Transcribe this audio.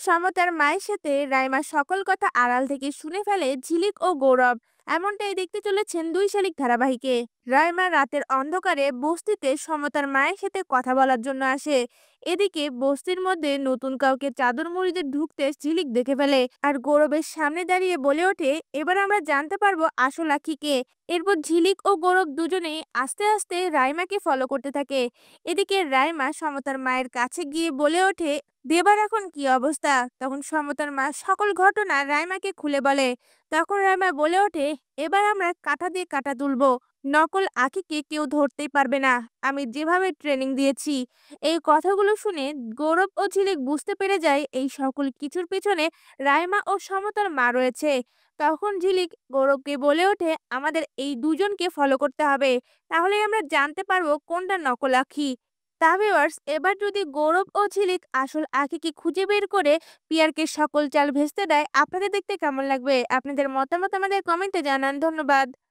সমতার মায়ের সাথে রাইমা সকল কথা আড়াল থেকে শুনে ফেলে ঝিলিক ও গৌরব। এমনটাই দেখতে চলেছেন দুই শালিক ধারাবাহিকে। রাইমা রাতের অন্ধকারে বস্তিতে সমতার মায়ের সাথে কথা বলার জন্য আসে। এদিকে বস্তির মধ্যে নতুন কাউকে চাদর মুড়িতে ঢুকতে ঝিলিক দেখে ফেলে আর গৌরবের সামনে দাঁড়িয়ে বলে ওঠে, এবার আমরা জানতে পারবো আসল আখি কে। এরপর ঝিলিক ও গৌরব দুজনেই আস্তে আস্তে রাইমাকে ফলো করতে থাকে। এদিকে রাইমা সমতার মায়ের কাছে গিয়ে বলে ওঠে, দেবার এখন কি অবস্থা। তখন সমতার মা সকল ঘটনা রাইমাকে খুলে বলে। তখন রাইমা বলে ওঠে, এবার আমরা কাঁটা দিয়ে কাঁটা তুলবো। নকল আঁকিকে কেউ ধরতেই পারবে না, আমি যেভাবে ট্রেনিং দিয়েছি। এই কথাগুলো শুনে গৌরব ও ঝিলিক বুঝতে পেরে যায় এই সকল কিছুর পিছনে রাইমা ও সমতার মা রয়েছে। তখন ঝিলিক গৌরবকে বলে ওঠে, আমাদের এই দুজনকে ফলো করতে হবে, তাহলে আমরা জানতে পারবো কোনটা নকল আঁখি। তা ভিউয়ার্স, এবার যদি গৌরব ও ঝিলিক আসল আঁখিকে খুঁজে বের করে পিয়ারকে সকল চাল ভেস্তে দেয়, আপনাদের দেখতে কেমন লাগবে? আপনাদের মতামত আমাদের কমেন্টে জানান। ধন্যবাদ।